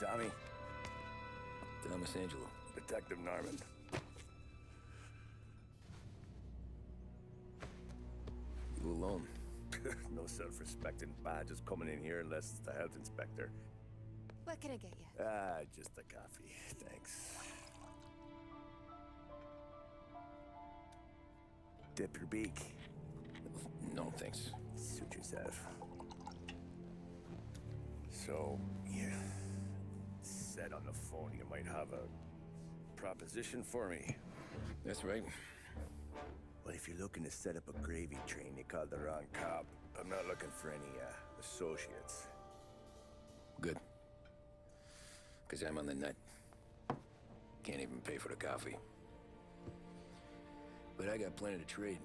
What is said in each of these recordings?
Tommy. Thomas Angelo. Detective Norman. You alone? No self-respecting badges coming in here unless it's the health inspector. What can I get you? Just a coffee, thanks. Dip your beak. No, thanks. Suit yourself. So, you said on the phone you might have a proposition for me. That's right. Well, if you're looking to set up a gravy train, you called the wrong cop. I'm not looking for any, associates. Good. Because I'm on the net. Can't even pay for the coffee. But I got plenty to trade.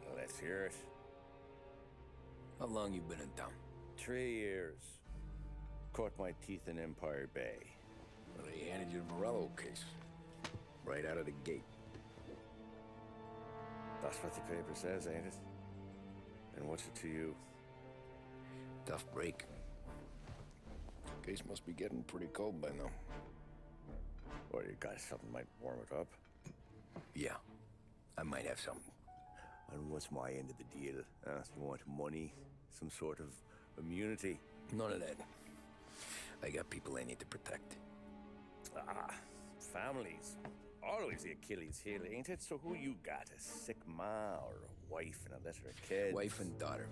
Well, let's hear it. How long you been in town? 3 years. Caught my teeth in Empire Bay. Well, they handed you the Morello case. Right out of the gate. That's what the paper says, ain't it? And what's it to you? Tough break. Case must be getting pretty cold by now. Or you got something might warm it up? Yeah, I might have something. And what's my end of the deal? You want money? Some sort of immunity? None of that. I got people I need to protect. Families. Always the Achilles heel, ain't it? So who you got? A sick ma or a wife and a litter of kids? Wife and daughter.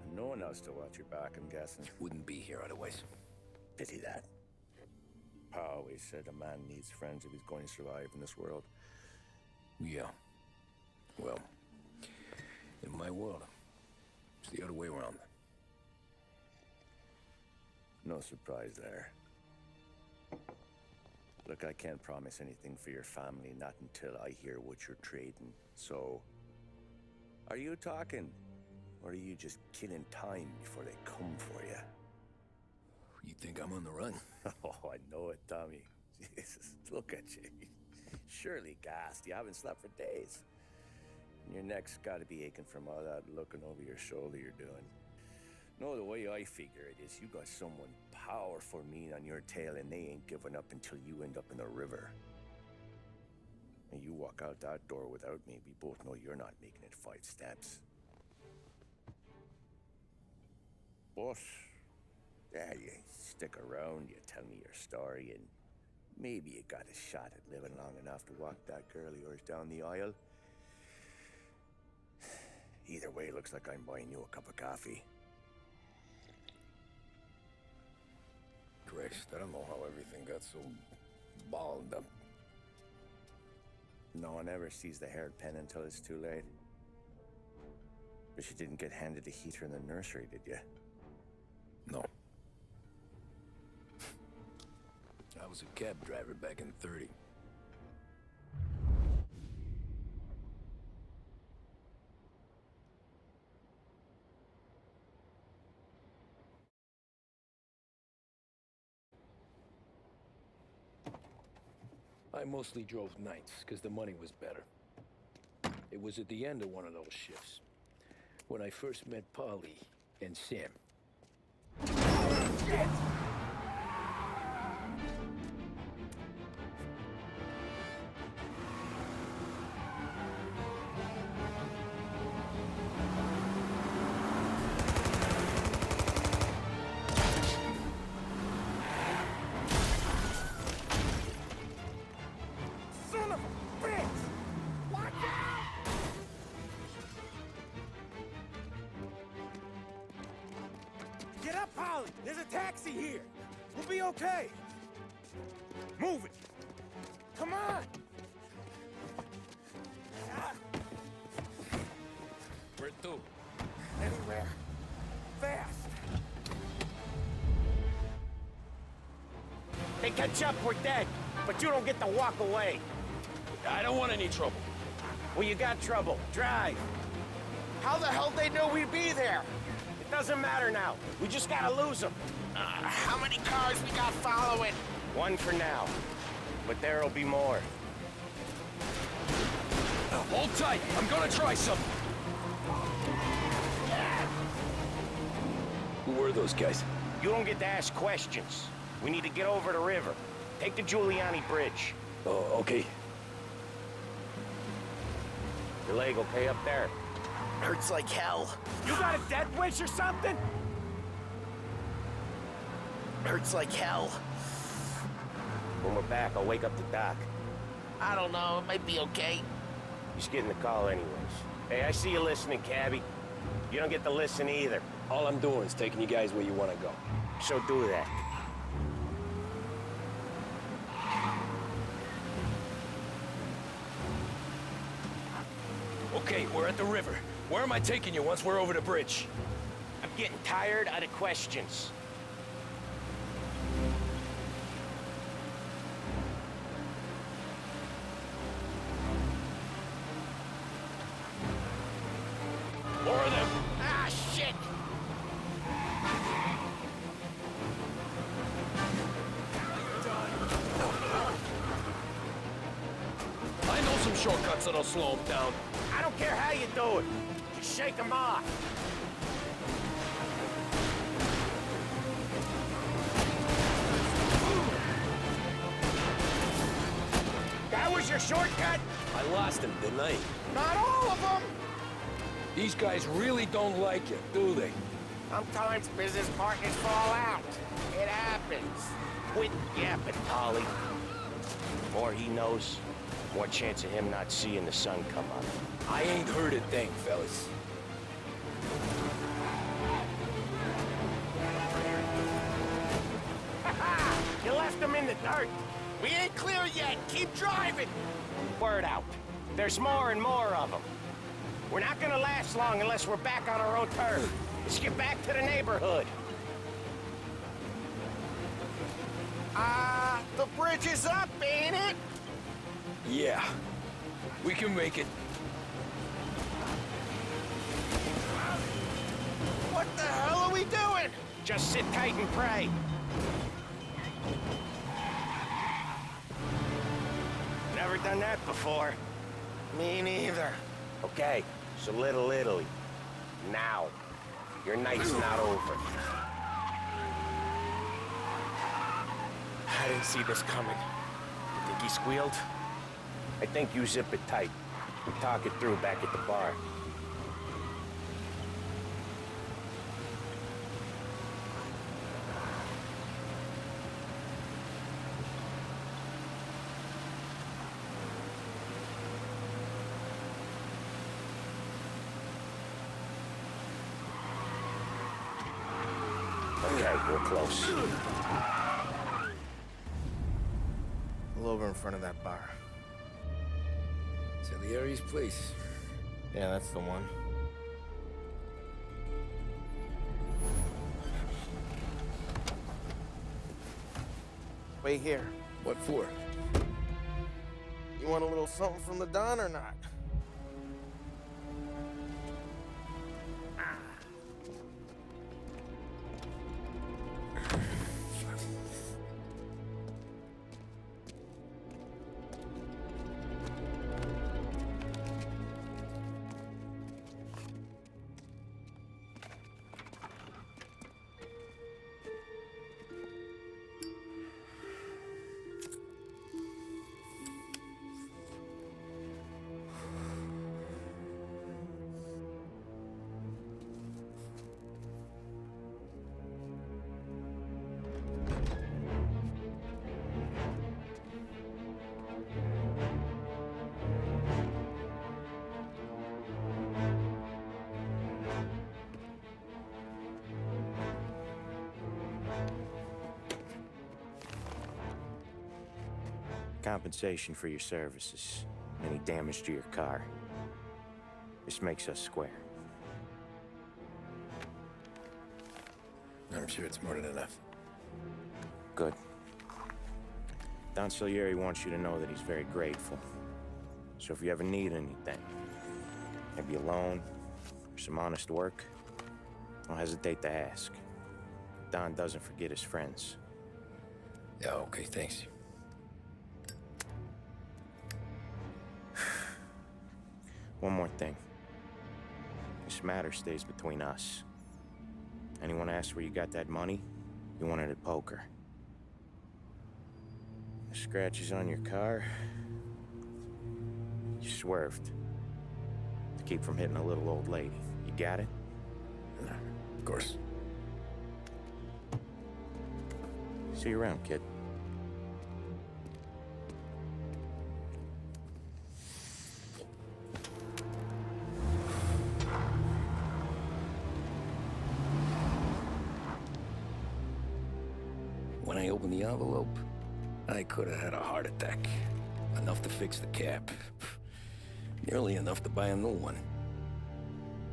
And no one else to watch your back, I'm guessing. Wouldn't be here otherwise. Pity that. Pa always said a man needs friends if he's going to survive in this world. Yeah. Well, in my world, it's the other way around. No surprise there. Look, I can't promise anything for your family, not until I hear what you're trading. So, are you talking? Or are you just killing time before they come for you? You think I'm on the run? Oh, I know it, Tommy. Jesus, look at you. Surely gassed. You haven't slept for days. And your neck's got to be aching from all that looking over your shoulder you're doing. No, the way I figure it is you got someone powerful mean on your tail and they ain't giving up until you end up in the river. And you walk out that door without me, we both know you're not making it 5 steps. But, yeah, you stick around, you tell me your story, and maybe you got a shot at living long enough to walk that girl of yours down the aisle. Either way, it looks like I'm buying you a cup of coffee. Christ, I don't know how everything got so balled up. No one ever sees the haired pen until it's too late. But you didn't get handed a heater in the nursery, did you? No. I was a cab driver back in '30. I mostly drove nights, because the money was better. It was at the end of one of those shifts, when I first met Polly and Sam. Shit! Get up, Polly! There's a taxi here! We'll be okay! Move it! Come on! Where to? Anywhere. Fast! They catch up, we're dead. But you don't get to walk away. I don't want any trouble. Well, you got trouble. Drive. How the hell they know we'd be there? It doesn't matter now. We just gotta lose them. How many cars we got following? One for now. But there'll be more. Hold tight. I'm gonna try something. Who were those guys? You don't get to ask questions. We need to get over the river. Take the Giuliani Bridge. Oh, okay. Your leg okay up there? Hurts like hell. You got a death wish or something? Hurts like hell. When we're back, I'll wake up the doc. I don't know, it might be okay. Just getting the call anyways. Hey, I see you listening, cabbie. You don't get to listen either. All I'm doing is taking you guys where you want to go. So do that. Okay, we're at the river. Where am I taking you once we're over the bridge? I'm getting tired of the questions. More of them! Ah, shit! I know some shortcuts that'll slow them down. I don't care how you do it. Just shake them off. That was your shortcut? I lost him, didn't I? Not all of them. These guys really don't like you, do they? Sometimes business partners fall out. It happens. Quit yapping, Polly. The more he knows, more chance of him not seeing the sun come up. I ain't heard a thing, fellas. You left him in the dirt. We ain't clear yet. Keep driving. Word out. There's more and more of them. We're not gonna last long unless we're back on our own turf. Let's get back to the neighborhood. The bridge is up, ain't it? Yeah. We can make it. What the hell are we doing? Just sit tight and pray. Never done that before. Me neither. Okay, so Little Italy. Now. Your night's not over. I didn't see this coming. You think he squealed? I think you zip it tight. We talk it through back at the bar. Okay, we're close. Pull over in front of that bar. Salieri's place. Yeah, that's the one. Wait here. What for? You want a little something from the Don or not? Compensation for your services. Any damage to your car. This makes us square. I'm sure it's more than enough. Good. Don Salieri wants you to know that he's very grateful. So if you ever need anything, maybe a loan or some honest work, don't hesitate to ask. Don doesn't forget his friends. Yeah, okay, thanks. One more thing. This matter stays between us. Anyone asks where you got that money, You won it at poker. The scratches on your car. You swerved. To keep from hitting a little old lady. You got it? Of course. See you around, kid. When I opened the envelope, I could have had a heart attack. Enough to fix the cap. Nearly enough to buy a new one.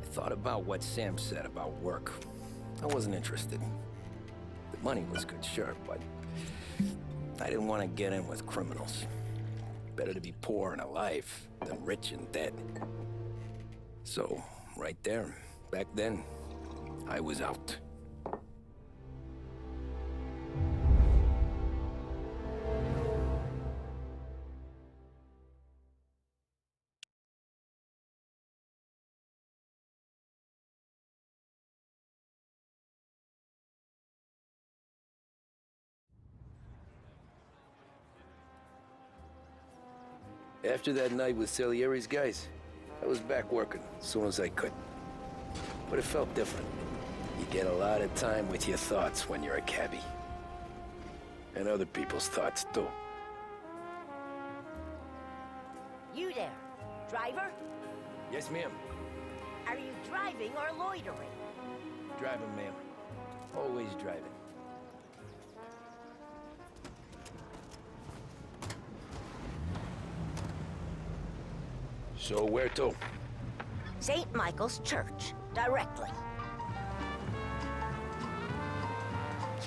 I thought about what Sam said about work. I wasn't interested. The money was good, sure, but I didn't want to get in with criminals. Better to be poor and alive than rich and dead. So, right there, back then, I was out. After that night with Salieri's guys, I was back working as soon as I could. But it felt different. You get a lot of time with your thoughts when you're a cabbie. And other people's thoughts, too. You there, driver? Yes, ma'am. Are you driving or loitering? Driving, ma'am. Always driving. So where to? St. Michael's Church, directly.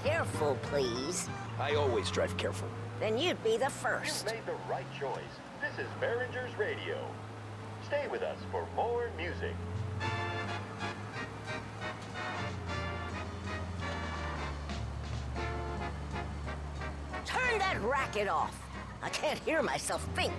Careful, please. I always drive careful. Then you'd be the first. You've made the right choice. This is Behringer's Radio. Stay with us for more music. Turn that racket off. I can't hear myself think.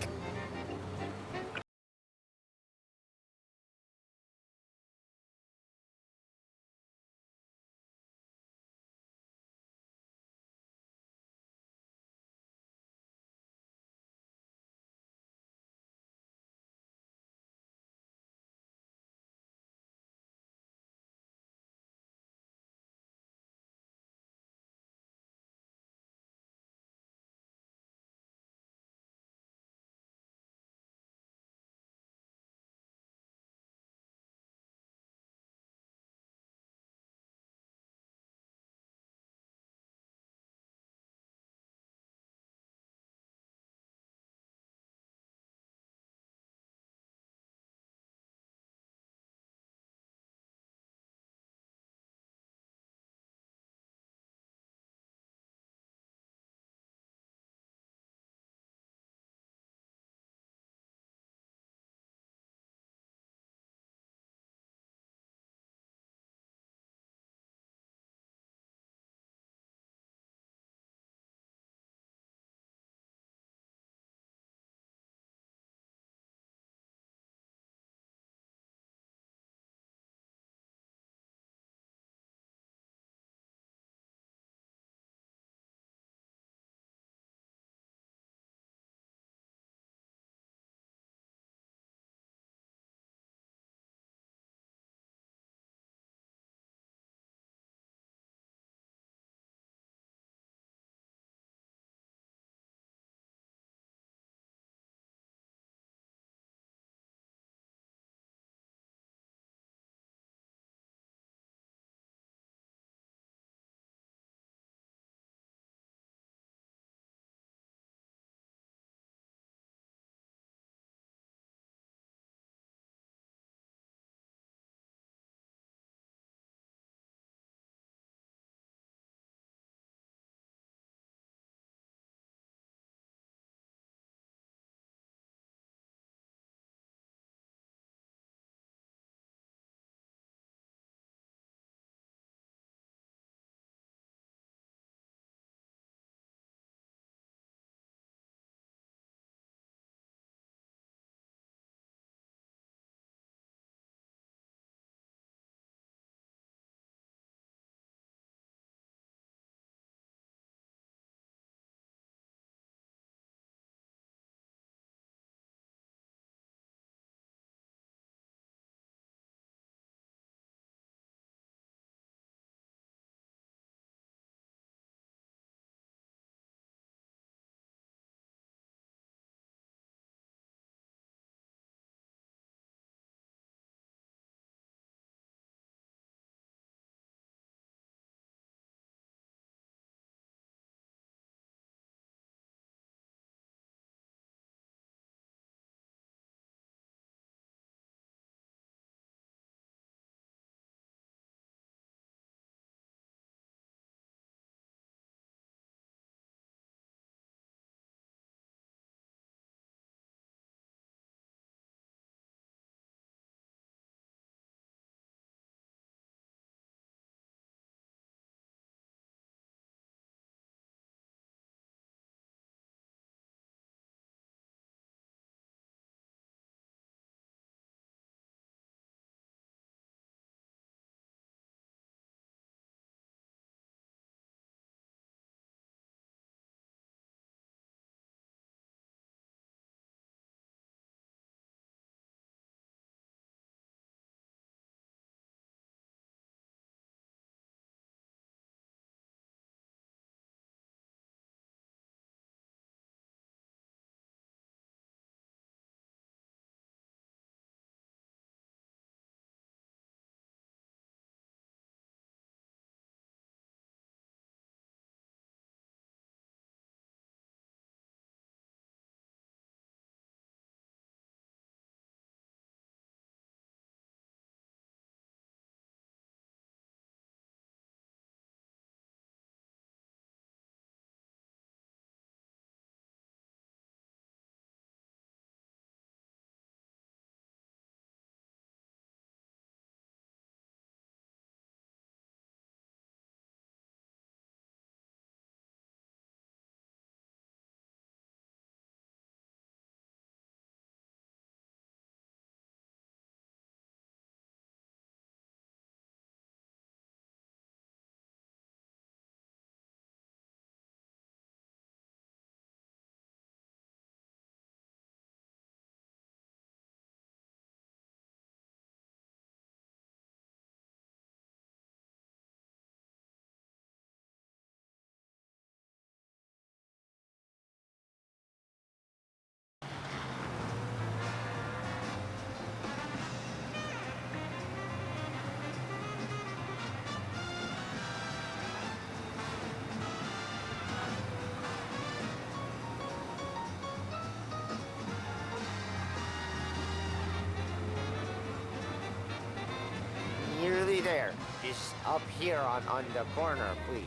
there. Just up here on the corner, please.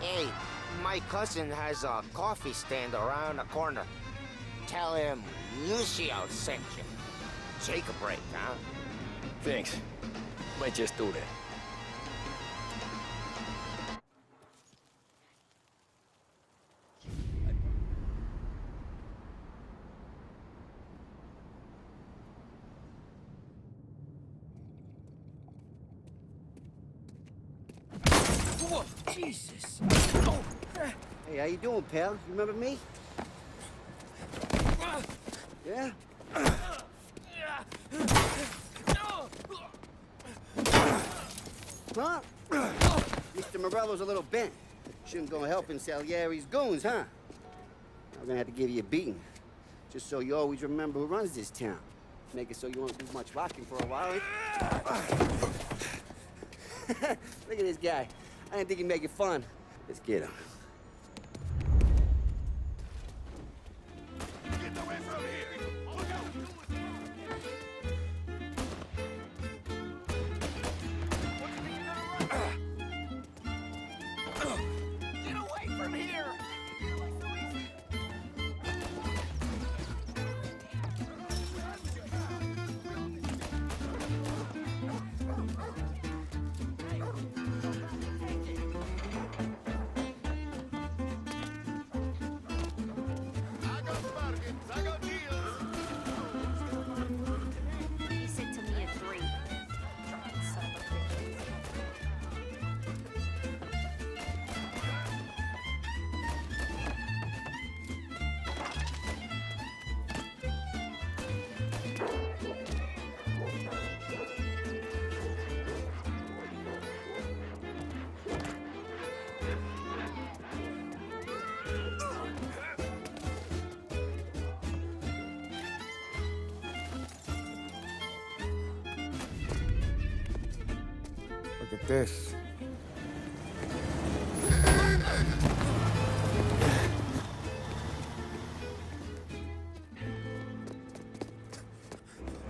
Hey, my cousin has a coffee stand around the corner. Tell him Lucio sent you. Take a break, huh? Thanks. Might just do that. Whoa, Jesus! Oh. Hey, how you doing, pal? You remember me? Yeah? Huh? Mr. Morello's a little bent. Shouldn't go helping Salieri's goons, huh? I'm gonna have to give you a beating. Just so you always remember who runs this town. Make it so you won't do much rocking for a while. Look at this guy. I didn't think he'd make it fun. Let's get him. He said to me at 3. Son of a bitch. Look at this.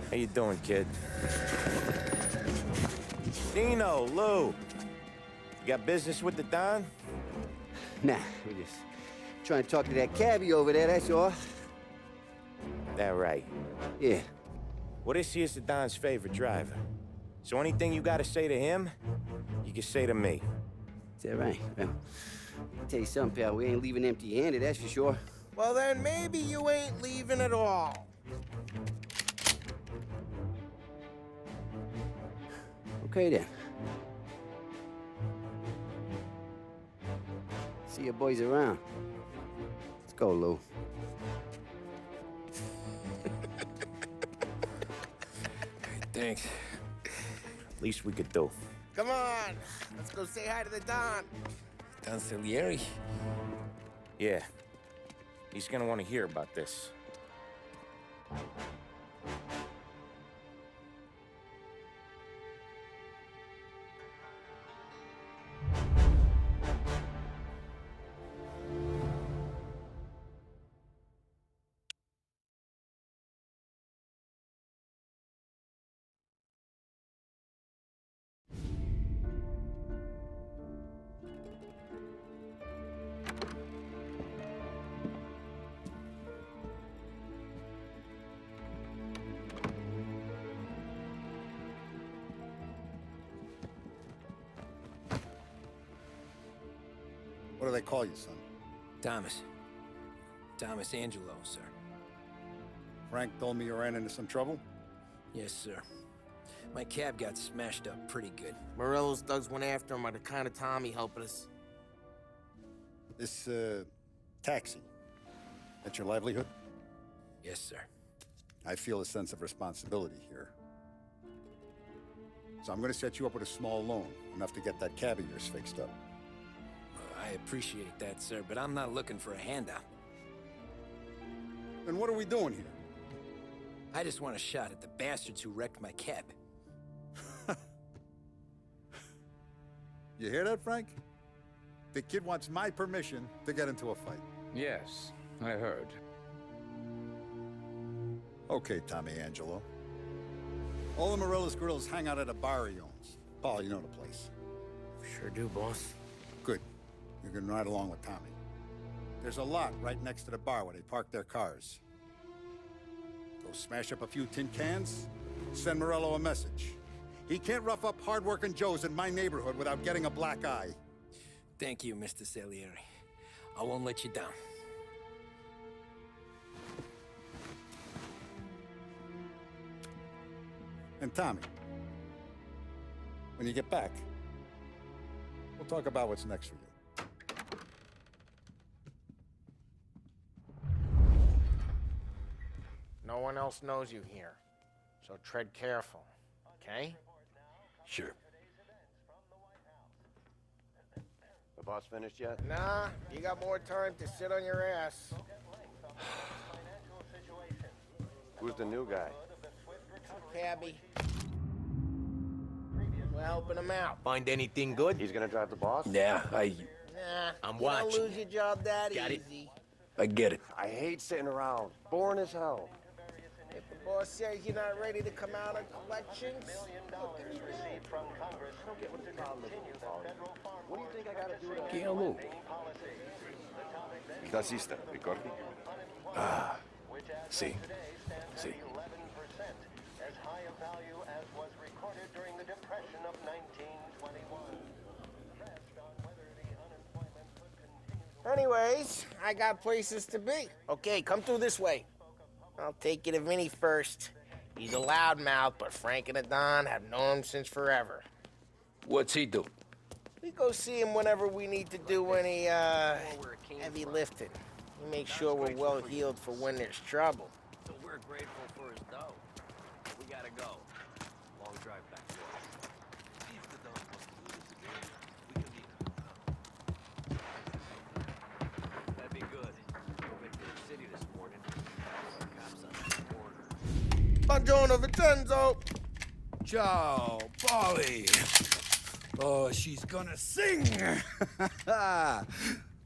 How you doing, kid? Dino, Lou. You got business with the Don? Nah, we just trying to talk to that cabbie over there, that's all. That right. Yeah. Well, this here's the Don's favorite driver. So anything you gotta say to him, you can say to me. Is that right? Well, I'll tell you something, pal. We ain't leaving empty-handed, that's for sure. Well, then maybe you ain't leaving at all. Okay, then. See your boys around. Let's go, Lou. Thanks. Least we could do. Come on, let's go say hi to the Don. Don Salieri? Yeah. He's gonna want to hear about this. What do they call you, son? Thomas. Thomas Angelo, sir. Frank told me you ran into some trouble? Yes, sir. My cab got smashed up pretty good. Morello's thugs went after him on account of Tommy helping us. This, taxi. That's your livelihood? Yes, sir. I feel a sense of responsibility here. So I'm gonna set you up with a small loan, enough to get that cab of yours fixed up. I appreciate that, sir, but I'm not looking for a handout. Then what are we doing here? I just want a shot at the bastards who wrecked my cab. You hear that, Frank? The kid wants my permission to get into a fight. Yes, I heard. Okay, Tommy Angelo. All the Morello's girls hang out at a bar he owns. Paul, you know the place. Sure do, boss. Good. You can ride along with Tommy. There's a lot right next to the bar where they park their cars. Go smash up a few tin cans, send Morello a message. He can't rough up hard-working Joes in my neighborhood without getting a black eye. Thank you, Mr. Salieri. I won't let you down. And Tommy, when you get back, we'll talk about what's next for you. No one else knows you here, so tread careful, okay? Sure. The boss finished yet? Nah, you got more time to sit on your ass. Who's the new guy? Cabby. We're helping him out. Find anything good? He's gonna drive the boss? Yeah, Nah, I'm you watching. don't lose your job that Got it. easy. I get it. I hate sitting around. Boring as hell. If the boss says you're not ready to come out on collections, what can you do? What do you think I gotta do to... ¿Qué hago? ¿Estás lista, Ricordi? Ah, sí. Sí. As high a value as was recorded during the Depression of 1921. Rest on whether the unemployment could continue. Anyways, I got places to be. Okay, come through this way. I'll take you to Vinny first. He's a loudmouth, but Frank and the Don have known him since forever. What's he do? We go see him whenever we need to do any, heavy lifting. He makes sure we're well heeled for when there's trouble. So we're grateful for his dough. We gotta go. Long drive back to us. See if the dog wants to do this again. We can meet him. That'd be good. Drove into the city this morning. Cops on the border. Buongiorno, Vincenzo! Ciao, Polly. Oh, she's gonna sing.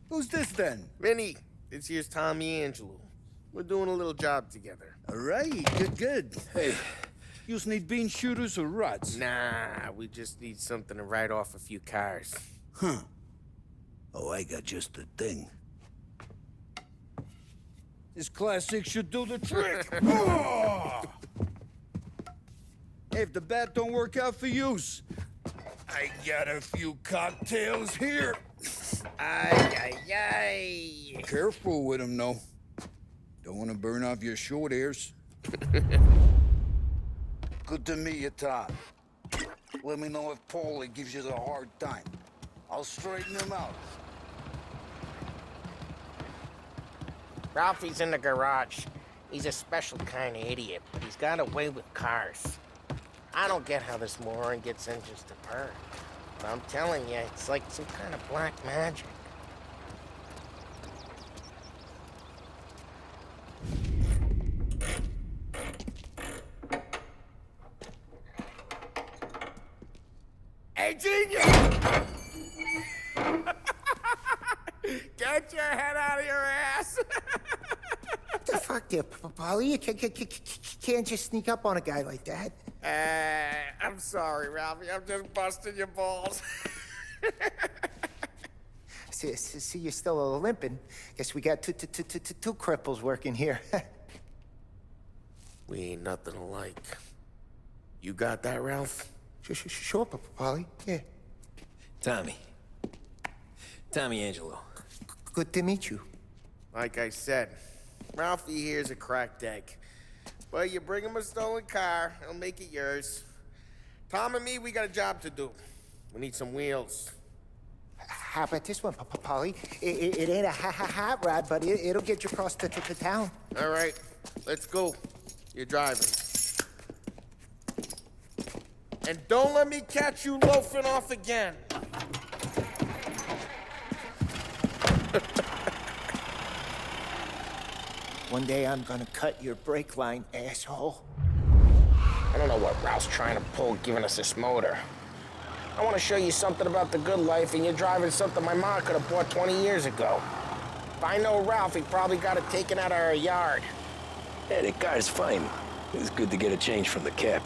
Who's this then? Vinny, this here's Tommy Angelo. We're doing a little job together. All right, good. Hey, you need bean shooters or rods? Nah, we just need something to write off a few cars. Huh. Oh, I got just the thing. This classic should do the trick. Oh! Hey, if the bat don't work out for yous, I got a few cocktails here. Ay. Careful with them, though. Don't want to burn off your short hairs. Good to meet you, Todd. Let me know if Paulie gives you the hard time. I'll straighten him out. Ralphie's in the garage. He's a special kind of idiot, but he's got a way with cars. I don't get how this moron gets engines to purr. But I'm telling you, it's like some kind of black magic. Hey, genius! Get your head out of your ass! What the fuck there, Polly? You can't just sneak up on a guy like that. I'm sorry, Ralphie. I'm just busting your balls. See, you're still limping. Guess we got two cripples working here. We ain't nothing alike. You got that, Ralph? Sure, Polly. Yeah. Tommy Angelo. Good to meet you. Like I said, Ralphie here's a cracked egg. But you bring him a stolen car, he'll make it yours. Tom and me, we got a job to do. We need some wheels. How about this one, Polly? It ain't a hot rod, but it'll get you across to town. All right, let's go. You're driving. And don't let me catch you loafing off again. One day I'm gonna cut your brake line, asshole. I don't know what Ralph's trying to pull giving us this motor. I want to show you something about the good life, and you're driving something my mom could have bought 20 years ago. If I know Ralph, he probably got it taken out of our yard. Yeah, the car's fine. It's good to get a change from the cab.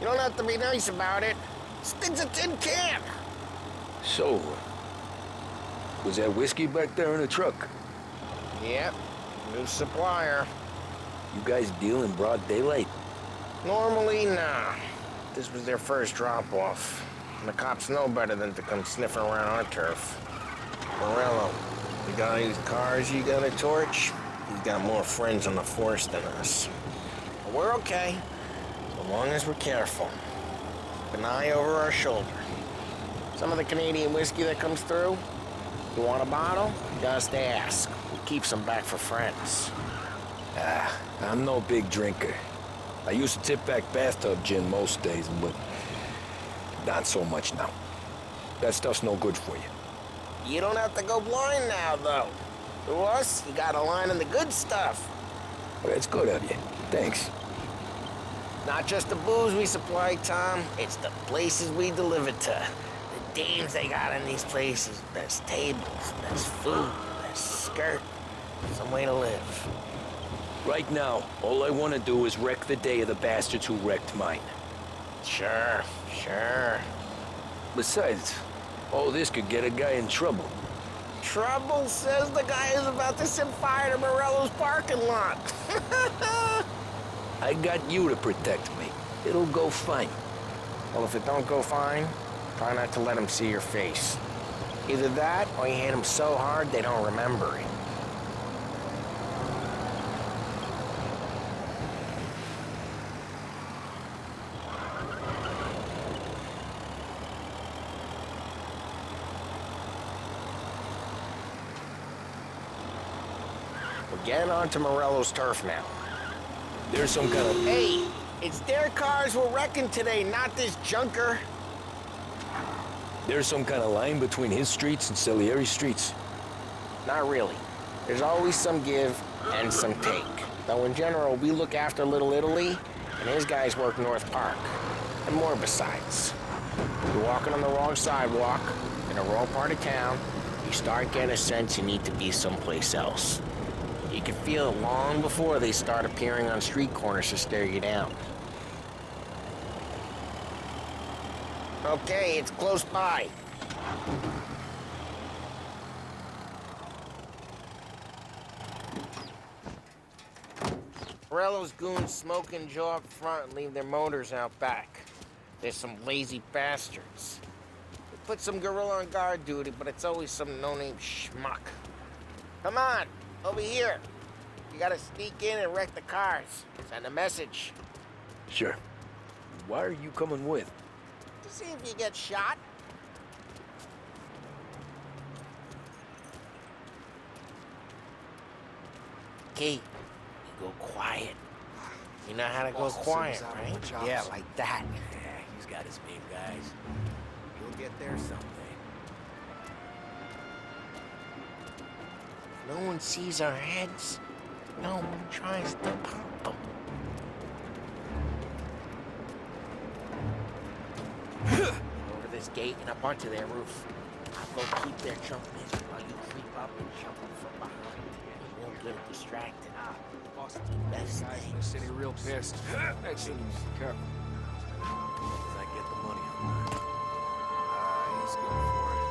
You don't have to be nice about it. Stig's a tin can. So, was that whiskey back there in the truck? Yep, new supplier. You guys deal in broad daylight? Normally, nah. This was their first drop-off. And the cops know better than to come sniffing around our turf. Morello, the guy whose cars you got a torch, he's got more friends on the force than us. But we're okay, so long as we're careful. Keep an eye over our shoulder. Some of the Canadian whiskey that comes through, you want a bottle? Just ask. We keep some back for friends. I'm no big drinker. I used to tip back bathtub gin most days, but not so much now. That stuff's no good for you. You don't have to go blind now, though. To us, you got a line on the good stuff. Well, that's good of you. Thanks. Not just the booze we supply, Tom. It's the places we deliver to. The dames they got in these places. Best tables, best food, best skirt. Some way to live. Right now, all I want to do is wreck the day of the bastards who wrecked mine. Sure. Besides, all this could get a guy in trouble. Trouble, says the guy who's about to set fire to Morello's parking lot. I got you to protect me. It'll go fine. Well, if it don't go fine, try not to let them see your face. Either that, or you hit them so hard they don't remember it. We're getting onto Morello's turf now. There's some kind of... Hey, it's their cars we're wrecking today, not this junker. There's some kind of line between his streets and Salieri's streets. Not really. There's always some give and some take. Though in general, we look after Little Italy, and his guys work North Park. And more besides. You're walking on the wrong sidewalk, in the wrong part of town, you start getting a sense you need to be someplace else. You can feel it long before they start appearing on street corners to stare you down. Okay, it's close by. Morello's goons smoke and jaw up front and leave their motors out back. They're some lazy bastards. They put some gorilla on guard duty, but it's always some no-name schmuck. Come on, over here. You gotta sneak in and wreck the cars. Send a message. Sure. Why are you coming with? To see if you get shot. Key, you go quiet. You know how to go quiet, right? Yeah, like that. Yeah, he's got his main guys. You'll get there someday. No one sees our heads. No one tries to pop them. Over this gate and up onto their roof. I'll go keep their jump busy while you creep up and jump them from behind. You won't get distracted. Boston Best guys thing. in the city real pissed. Next thing, careful. As I get the money on that. He's going for it.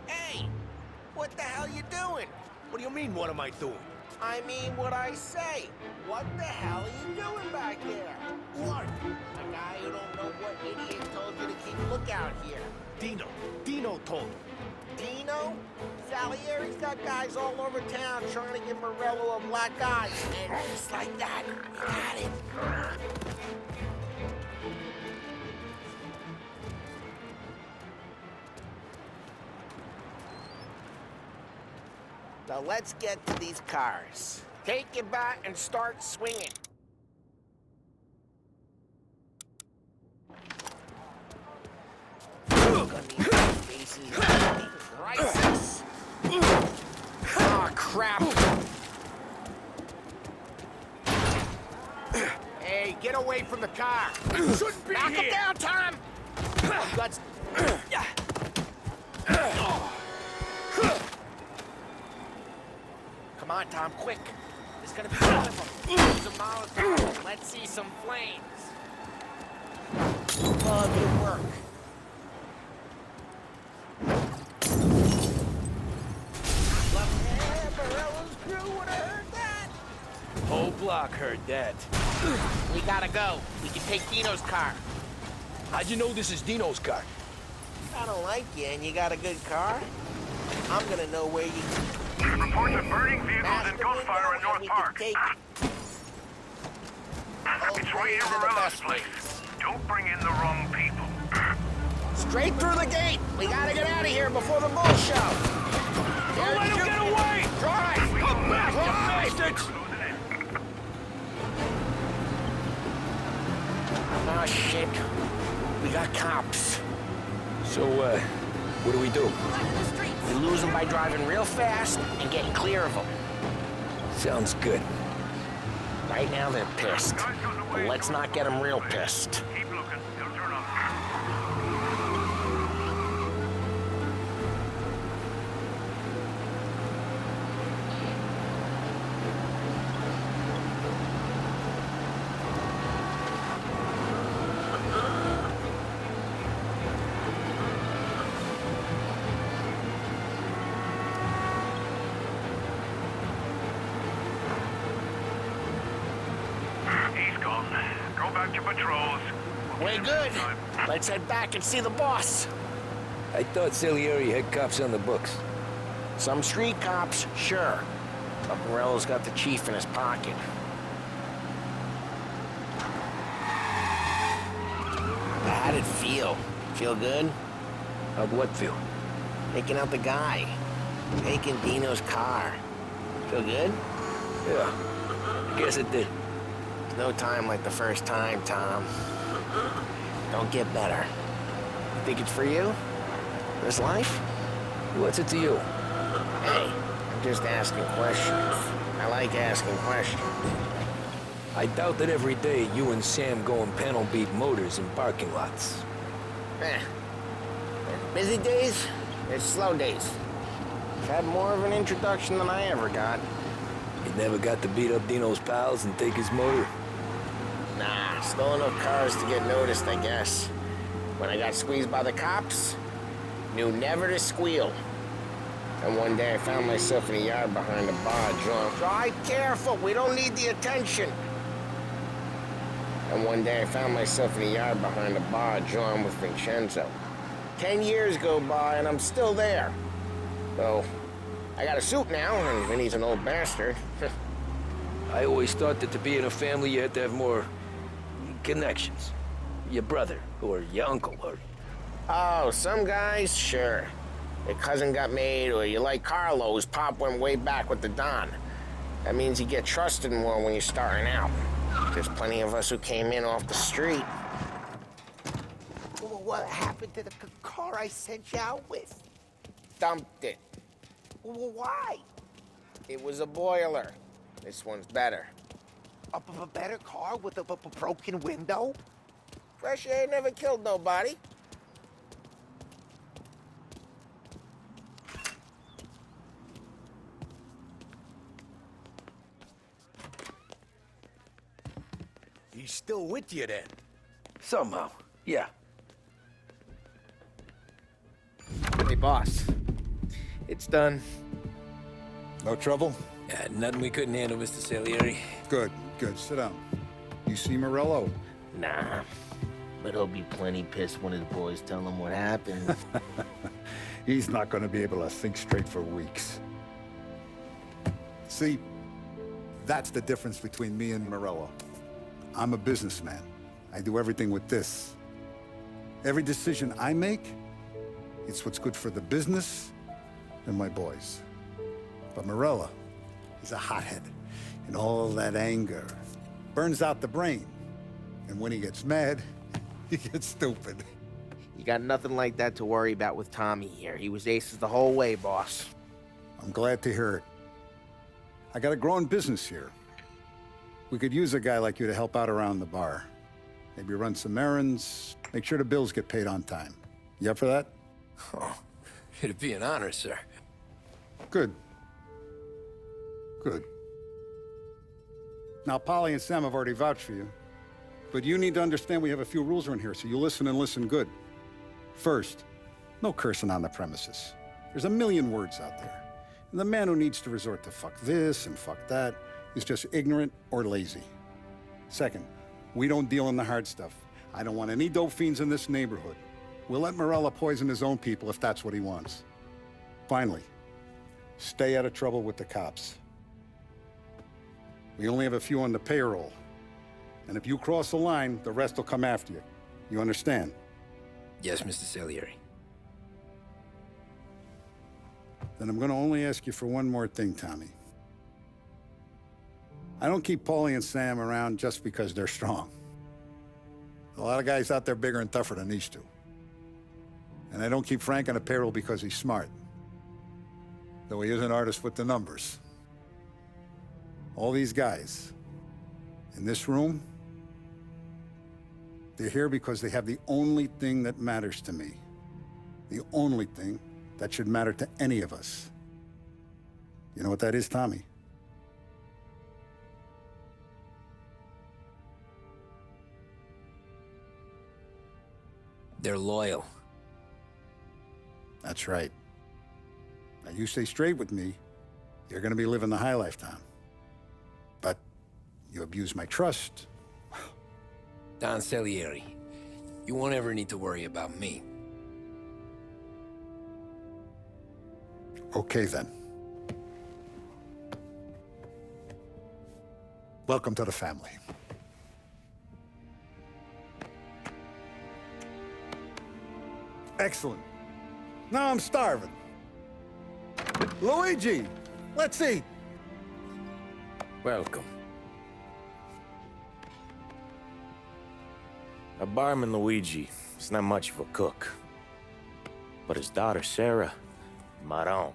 Hey! What the hell you doing? What do you mean, what am I doing? I mean what I say. What the hell are you doing back there? What? A guy who don't know what idiot told you to keep a lookout here. Dino told me. Dino? Salieri's got guys all over town trying to give Morello a black eye. And just like that, we got him. Now let's get to these cars. Take it back and start swinging. Look on these faces. Crisis. Oh, crap. get away from the car. Shouldn't be Knock here. him down, Tom! Let's... Come on, Tom, quick. There's gonna be one of them. Use a Molotov. Let's see some flames. Oh, good work. Morello's crew would have heard that. Whole block heard that. We gotta go. We can take Dino's car. How'd you know this is Dino's car? I don't like you, and you got a good car. I'm gonna know where you... Reports of burning vehicles and gunfire in North Park. Take It's right in Morello's place. Don't bring in the wrong people. Straight through the gate. We gotta get out of here before the bull show. Don't let him get away! Drive! Come back, you Drive! bastards! Oh, shit. We got cops. So, what do we do? We lose them by driving real fast and getting clear of them. Sounds good. Right now they're pissed. But let's not get them real pissed. Keep looking. They'll turn up. He's gone. Go back to patrols. Way good. Let's head back and see the boss. I thought Salieri had cops on the books. Some street cops, sure. But Morello's got the chief in his pocket. How'd it feel? Feel good? How'd what feel? Taking out the guy. Taking Dino's car. Feel good? Yeah, I guess it did. No time like the first time, Tom. Don't get better. You think it's for you? This life? What's it to you? Hey, I'm just asking questions. I like asking questions. I doubt that every day you and Sam go and panel beat motors in parking lots. There's busy days, there's slow days. I've had more of an introduction than I ever got. You never got to beat up Dino's pals and take his motor? Nah, stole enough cars to get noticed, I guess. When I got squeezed by the cops, knew never to squeal. And one day I found myself in a yard behind a bar drunk. Drive careful, we don't need the attention. And one day I found myself in a yard behind a bar drawn with Vincenzo. 10 years go by and I'm still there. So, I got a suit now, and Vinny's an old bastard. I always thought that to be in a family you had to have more connections. Your brother, or your uncle, or... Oh, some guys, sure. Your cousin got made, or you like Carlo's, Pop went way back with the Don. That means you get trusted more when you're starting out. There's plenty of us who came in off the street. What happened to the car I sent you out with? Dumped it. Why? It was a boiler. This one's better. A better car with a broken window? Fresh air never killed nobody. He's still with you then? Somehow, yeah. Hey, boss. It's done. No trouble? Yeah, nothing we couldn't handle, Mr. Salieri. Good, good. Sit down. You see Morello? Nah. But he'll be plenty pissed when his boys tell him what happened. He's not going to be able to think straight for weeks. See, that's the difference between me and Morello. I'm a businessman. I do everything with this. Every decision I make, it's what's good for the business and my boys. But Morello, he's a hothead. And all that anger burns out the brain. And when he gets mad, he gets stupid. You got nothing like that to worry about with Tommy here. He was aces the whole way, boss. I'm glad to hear it. I got a growing business here. We could use a guy like you to help out around the bar. Maybe run some errands, make sure the bills get paid on time. You up for that? Oh, it'd be an honor, sir. Good. Good. Now, Polly and Sam have already vouched for you. But you need to understand we have a few rules around here, so you listen and listen good. First, no cursing on the premises. There's a million words out there. And the man who needs to resort to fuck this and fuck that is just ignorant or lazy. Second, we don't deal in the hard stuff. I don't want any dope fiends in this neighborhood. We'll let Morella poison his own people if that's what he wants. Finally, stay out of trouble with the cops. We only have a few on the payroll. And if you cross the line, the rest will come after you. You understand? Yes, Mr. Salieri. Then I'm gonna only ask you for one more thing, Tommy. I don't keep Paulie and Sam around just because they're strong. A lot of guys out there bigger and tougher than these two. And I don't keep Frank on a payroll because he's smart. Though he is an artist with the numbers. All these guys in this room, they're here because they have the only thing that matters to me. The only thing that should matter to any of us. You know what that is, Tommy? They're loyal. That's right. Now, you stay straight with me, you're gonna be living the high life, Tom. But you abuse my trust. Don Salieri, you won't ever need to worry about me. Okay, then. Welcome to the family. Excellent. Now I'm starving. Luigi, let's eat. Welcome. Our barman Luigi is not much of a cook. But his daughter Sarah, Maron,